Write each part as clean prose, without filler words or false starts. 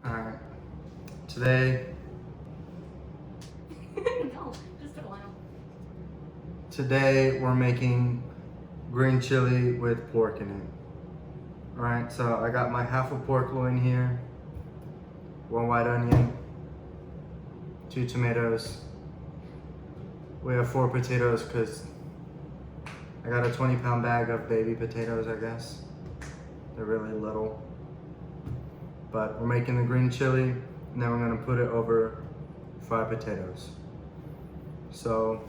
Alright. Today, No, just a while. today we're making green chili with pork in it. Alright, so I got my half a pork loin here, 1 white onion, 2 tomatoes. We have 4 potatoes because I got a 20-pound bag of baby potatoes, I guess. They're really little. But we're making the green chili, and then we're gonna put it over fried potatoes. So,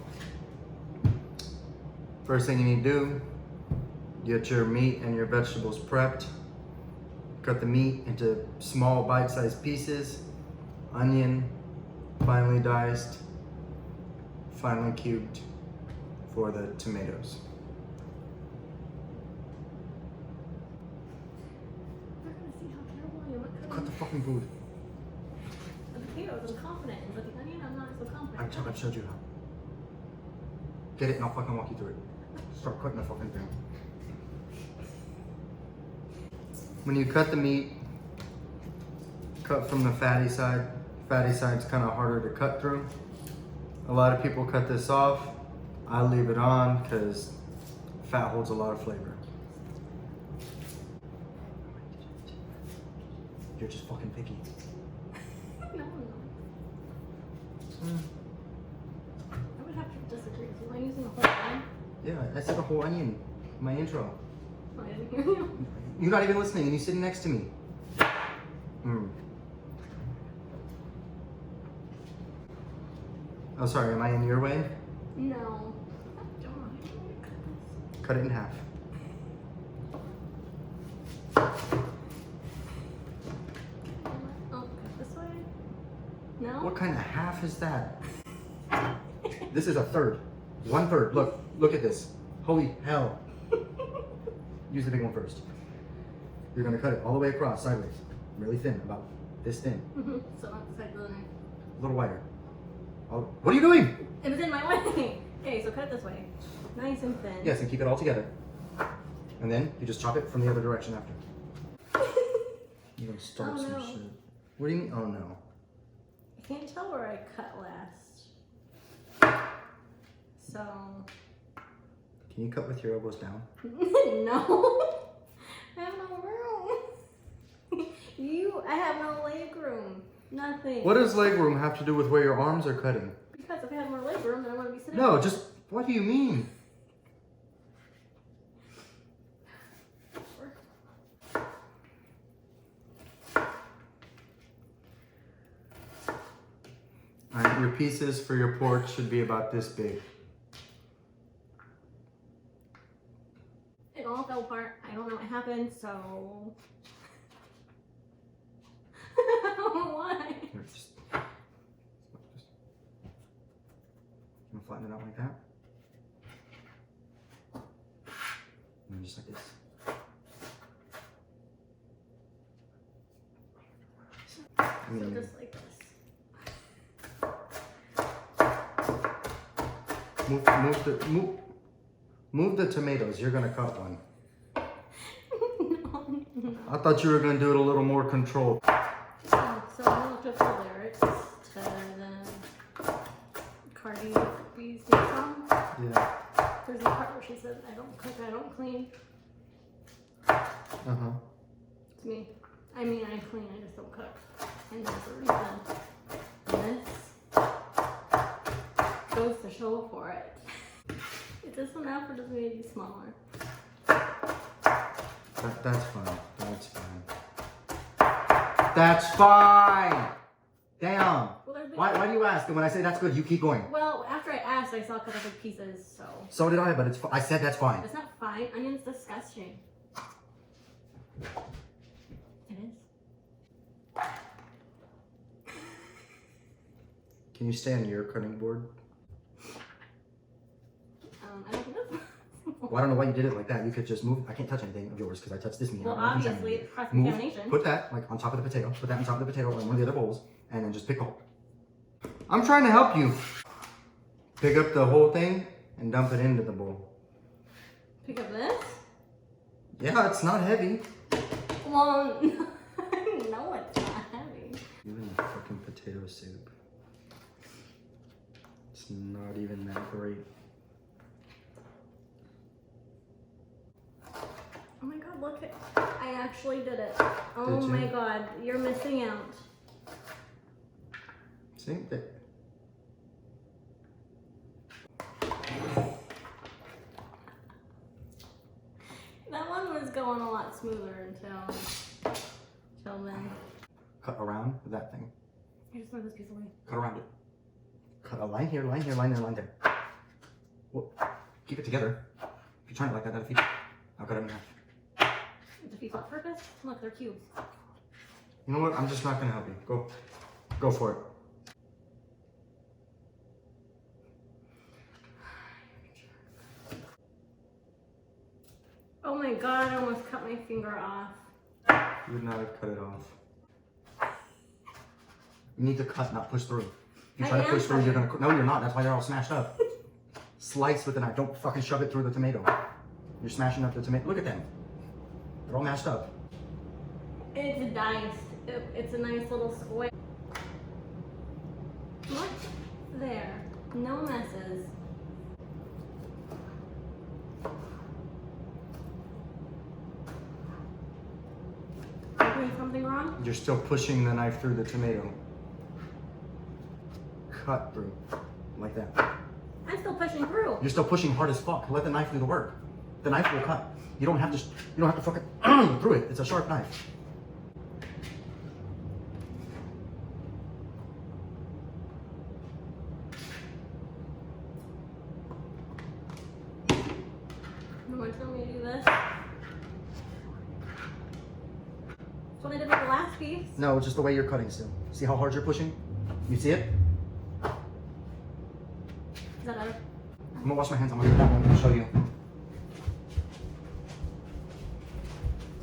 first thing you need to do, get your meat and your vegetables prepped. Cut the meat into small bite-sized pieces. Onion, finely diced, finely cubed for the tomatoes. They're gonna see how terrible I am at Cut cutting the fucking food. the potatoes. I'm confident, but the onion, I'm not so confident. I showed you how. Get it and I'll fucking walk you through it. Start cutting the fucking thing. When you cut the meat, cut from the fatty side. Fatty side's kind of harder to cut through. A lot of people cut this off. I leave it on because fat holds a lot of flavor. You're just fucking picky. No, I'm not. I would have to disagree with you. Am I using a whole onion? Yeah, I said a whole onion in my intro. Oh, I didn't hear you. You're not even listening and you're sitting next to me. Oh, sorry, am I in your way? No. Don't. Cut it in half. Oh, cut this way? No? What kind of half is that? This is a third. 1/3. Look at this. Holy hell. Use the big one first. You're gonna cut it all the way across, sideways. Really thin, about this thin. So not the side of the knife. A little wider. What are you doing? It was in my way. Okay, so cut it this way. Nice and thin. Yes, and keep it all together. And then you just chop it from the other direction after. You're gonna start Oh, some no. shit. What do you mean? Oh no. I can't tell where I cut last. So. Can you cut with your elbows down? No. I have no room. I have no leg room. Nothing. What does leg room have to do with where your arms are cutting? Because if I had more leg room, then I want to be sitting. No, just what do you mean? Alright, your pieces for your pork should be about this big. It all fell apart. I don't know what happened, so. I don't know why. Here, just I'm gonna flatten it out like that. And then just like this. And So then just like this. move the tomatoes. You're gonna cut one. No. I thought you were gonna do it a little more controlled. So I looked up the lyrics to the Cardi B's new song. Yeah. There's a part where she says, I don't cook, I don't clean. Uh-huh. It's me. I mean, I clean, I just don't cook. And there's a reason. And this goes to show for it. Is this enough or does it need to be smaller? That's fine. That's fine. That's fine! Damn! Well, there's big- Why do you ask? And when I say that's good, you keep going. Well, after I asked, I saw a couple big pieces, so. So did I, but I said that's fine. It's not fine. Onion's disgusting. It is. Can you stay on your cutting board? I don't think that's possible. Well, I don't know why you did it like that. You could just move. I can't touch anything of yours because I touched this meat. Well, I don't know if it's obviously, animated. it's cross Move, contamination. put that like on top of the potato. Put that on top of the potato or in one of the other bowls, and then just pick the whole. I'm trying to help you. Pick up the whole thing and dump it into the bowl. Pick up this? Yeah, it's not heavy. Well, no, it's not heavy. Even fucking potato soup. It's not even that great. Oh my god, look at, I actually did it. Oh Did my you? god, you're missing out. See? That one was going a lot smoother until then. Cut around that thing. I just throw this piece away. Cut around it. Cut a line here, line here, line there, line there. Well, keep it together. If you're trying it like that, that'll feed it. I'll cut it in half. Defeats what purpose? Look, they're cubes. You know what? I'm just not gonna help you. Go for it. Oh my god, I almost cut my finger off. You would not have cut it off. You need to cut, not push through. If you I try to am push through, you're cutting. gonna. No, you're not. That's why they're all smashed up. Slice with a knife. Don't fucking shove it through the tomato. You're smashing up the tomato. Look at them. They're all mashed up. It's diced. It's a nice little square. Look there. No messes. Am I doing something wrong? You're still pushing the knife through the tomato. Cut through. Like that. I'm still pushing through. You're still pushing hard as fuck. Let the knife do the work. The knife will cut. You don't have to fucking through it. It's a sharp knife. You want to tell me to do this? That's what I did with the last piece. No, it's just the way you're cutting still. See how hard you're pushing? You see it? Is that better? I'm gonna wash my hands. I'm gonna do that one. I'm gonna show you.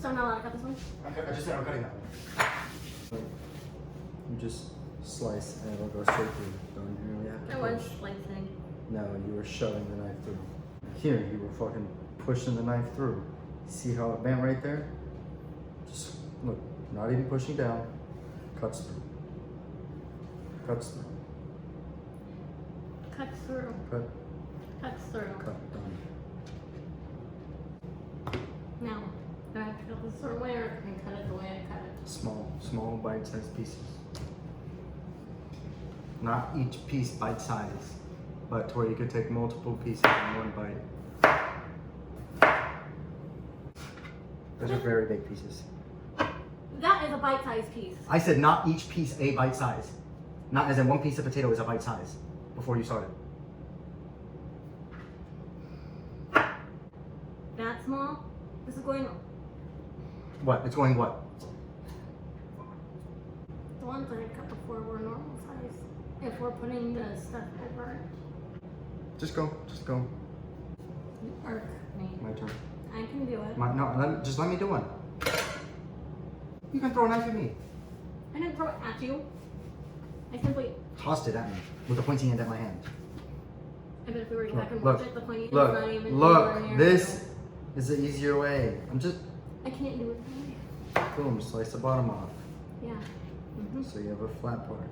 So I'm not allowed to cut this one? I just said I'm cutting that one. You just slice and it'll go straight through. Don't really have to I was push. slicing. No, you were shoving the knife through. Here, you were fucking pushing the knife through. See how it bent right there? Just look, not even pushing down. Cuts through. Cuts through. Cuts through. Cut, Cuts through. cut, done. Now, do I have to cut this certain way or can I cut it the way I cut it? Small bite-sized pieces. Not each piece bite-sized, but to where you could take multiple pieces in one bite. Those are very big pieces. That is a bite-sized piece. I said not each piece a bite size. Not as in one piece of potato is a bite size before you started. That small? This is going, What? It's going what? the ones that I cut before were normal size. If we're putting the stuff over it. Just go. Just go. Or me. My turn. I can do it. No, just let me do one. You can throw a knife at me. I didn't throw it at you. I simply, Tossed it at me with the pointy end at my hand. I bet if we were to go back and Look, watch it, the pointy end's not even anywhere Look. near This you. is the easier way. I'm just I can't do it that way. boom, slice the bottom off. Yeah. So you have a flat part.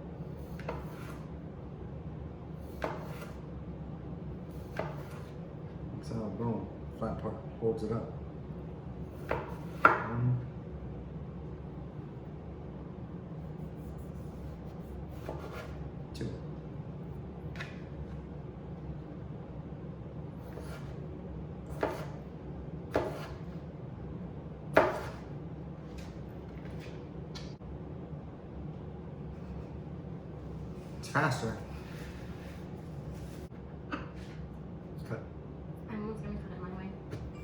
So boom, flat part holds it up. One, two. It's faster. Cut. I'm almost gonna cut it my way.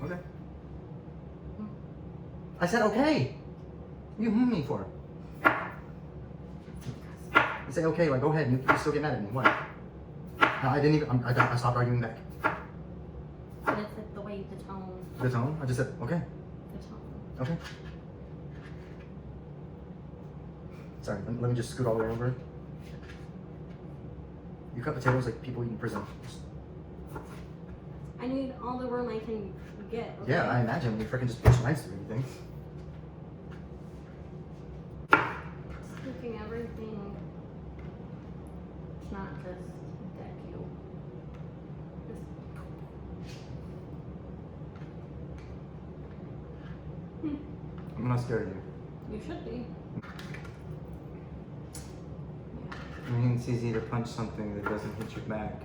Okay. I said okay. You me for? You say okay, like go ahead. You still get mad at me. What? No, I didn't even. I stopped arguing back. But it's like the way, the tone. The tone. I just said okay. The tone. Okay. Sorry. Let me just scoot all the way over. You cut potatoes like people eat in prison. I need all the room I can get. Okay? Yeah, I imagine. You freaking just push knives through anything. Okay, making everything. It's not just that cute. I'm gonna scare you. You should be. I mean, it's easy to punch something that doesn't hit your back.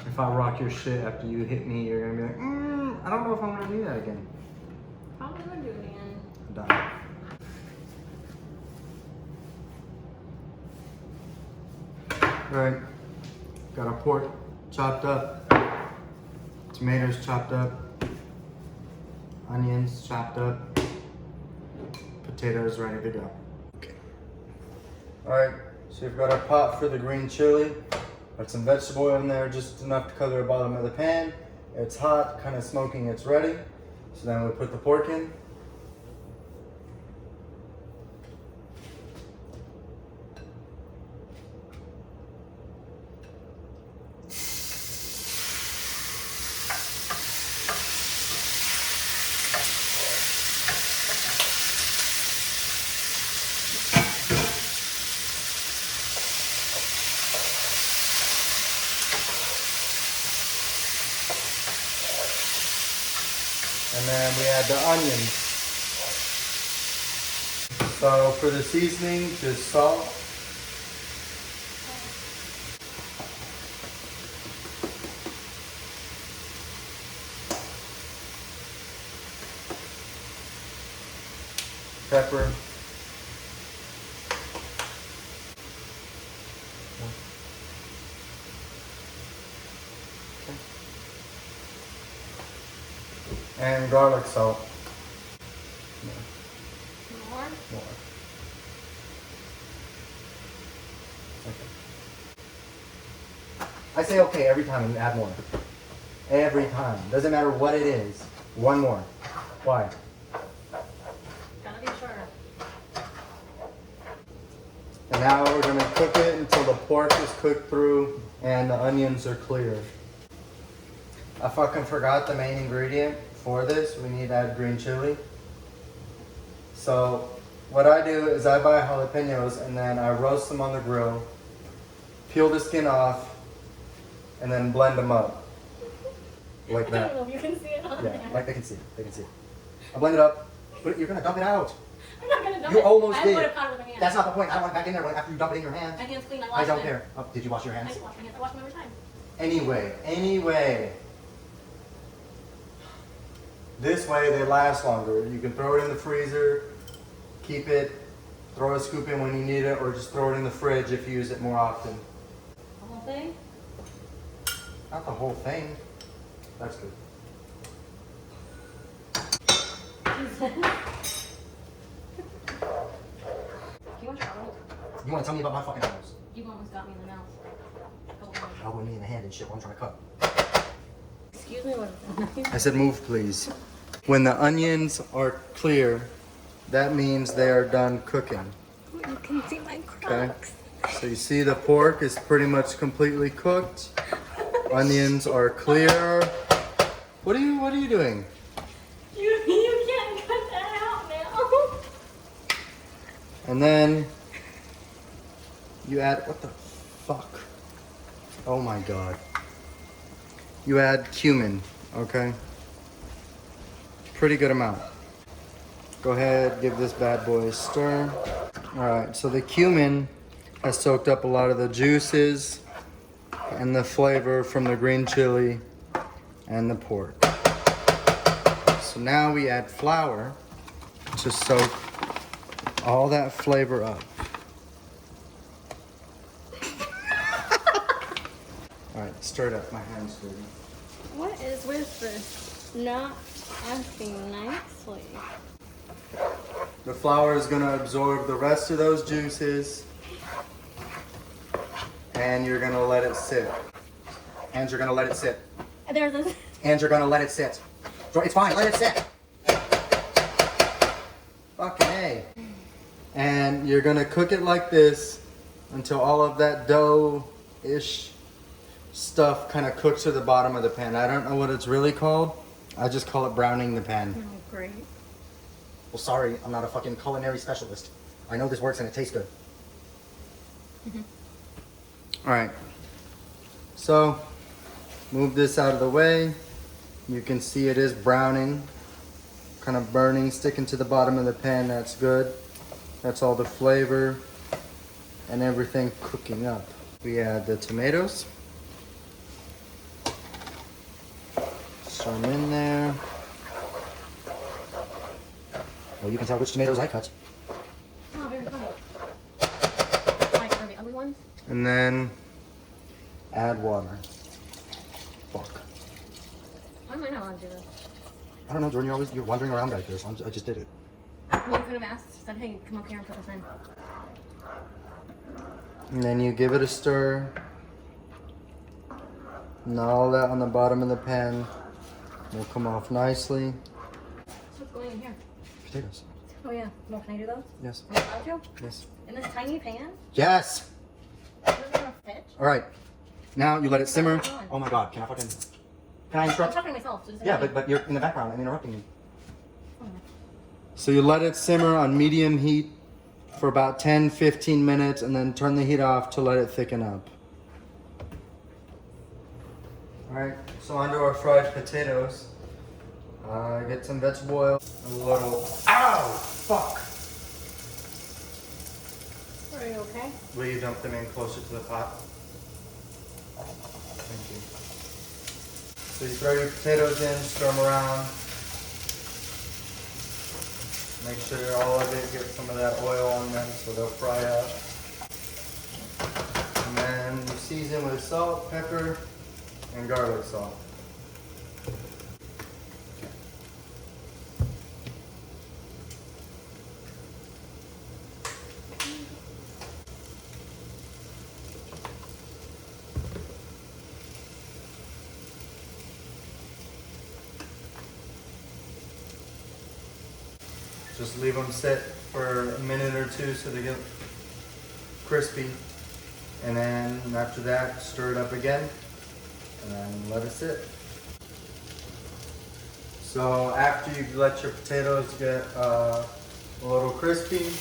If I rock your shit after you hit me, you're gonna be like, I don't know if I'm gonna do that again. Probably gonna do it again. I'm done. Alright, got our pork chopped up, tomatoes chopped up, onions chopped up, potatoes ready to go. Okay. Alright, so we've got our pot for the green chili. Got some vegetable oil in there, just enough to cover the bottom of the pan. It's hot, kind of smoking, it's ready. So then we put the pork in. And then we add the onions. So for the seasoning, just salt. Pepper. And garlic salt. More? More. Okay. I say okay every time and add more. Every time. Doesn't matter what it is. One more. Why? Gotta be sure. And now we're gonna cook it until the pork is cooked through and the onions are clear. I fucking forgot the main ingredient for this. We need to add green chili. So what I do is I buy jalapenos and then I roast them on the grill, peel the skin off, and then blend them up. Like I that. don't know if you can see it on Yeah, there. like they can see. They can see. I blend it up. Put it, you're gonna dump it out. I'm not gonna dump You it. almost I did. put a powder with my hands. That's not the point. I don't want it back in there after you dump it in your My hand. hands clean. I wash I don't them. care. Oh, did you wash your I hands? can wash my hands. I wash them every time. Anyway. This way they last longer. You can throw it in the freezer, keep it, throw a scoop in when you need it, or just throw it in the fridge if you use it more often. The whole thing? Not the whole thing. That's good. You want trouble? You want to tell me about my fucking nose? You almost got me in the mouth. A couple times. Elbowing me in the hand and shit while I'm trying to cut. Excuse me, what is that? I said move, please. When the onions are clear, that means they are done cooking. You can see my Okay? crocs. So you see the pork is pretty much completely cooked. Onions are clear. What are you doing? You can't cut that out now. And then you add, what the fuck? Oh my god. You add cumin, okay? Pretty good amount. Go ahead, give this bad boy a stir. Alright, so the cumin has soaked up a lot of the juices and the flavor from the green chili and the pork. So now we add flour to soak all that flavor up. Alright, stir it up. My hand's dirty. What is with this? Not asking nicely. The flour is going to absorb the rest of those juices. And you're going to let it sit. And you're going to let it sit. There's a... And you're going to let it sit. It's fine. Let it sit. Fucking A. And you're going to cook it like this until all of that dough-ish stuff kind of cooks to the bottom of the pan. I don't know what it's really called. I just call it browning the pan. Oh, great. Well, sorry, I'm not a fucking culinary specialist. I know this works and it tastes good. All right. So, move this out of the way. You can see it is browning, kind of burning, sticking to the bottom of the pan. That's good. That's all the flavor and everything cooking up. We add the tomatoes. Some in there. Well, you can tell which tomatoes I cut. Oh, very funny. Like for the ugly ones? And then add water. Fuck. Why am I not allowed to do this? I don't know, Jordan, you're wandering around back there, so I just did it. Well, you could have asked, said, hey, come up here and put this in. And then you give it a stir. And all that on the bottom of the pan will come off nicely. So what's going in here? Potatoes. Oh yeah. Well, can I do those? Yes. Am I allowed to? Yes. In this tiny pan? Yes! This is gonna fit? Alright. Now you let it simmer. What's going on? Oh my god, can I I'm interrupt? talking to myself. So just Yeah, but you're in the background and interrupting me. So you let it simmer on medium heat for about 10-15 minutes and then turn the heat off to let it thicken up. Alright, so onto our fried potatoes. Get some vegetable oil, a little. Ow! Fuck! Are you okay? Will you dump them in closer to the pot? Thank you. So you throw your potatoes in, stir them around. Make sure all of it gets some of that oil on them so they'll fry up. And then you season with salt, pepper, and garlic salt. Just leave them sit for a minute or two so they get crispy. And then after that, stir it up again and then let it sit. So after you let your potatoes get a little crispy, you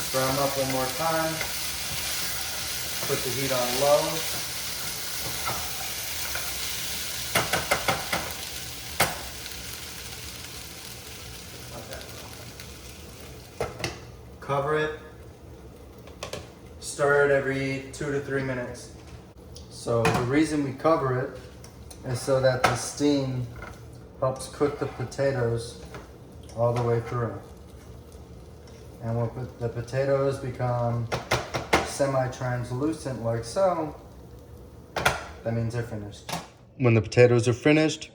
stir them up one more time. Put the heat on low. Cover it, stir it every 2 to 3 minutes. So the reason we cover it is so that the steam helps cook the potatoes all the way through. And when the potatoes become semi-translucent like so, that means they're finished. When the potatoes are finished,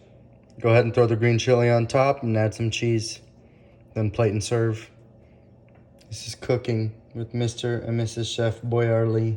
go ahead and throw the green chili on top and add some cheese. Then plate and serve. This is Cooking with Mr. and Mrs. Chef Boyardee.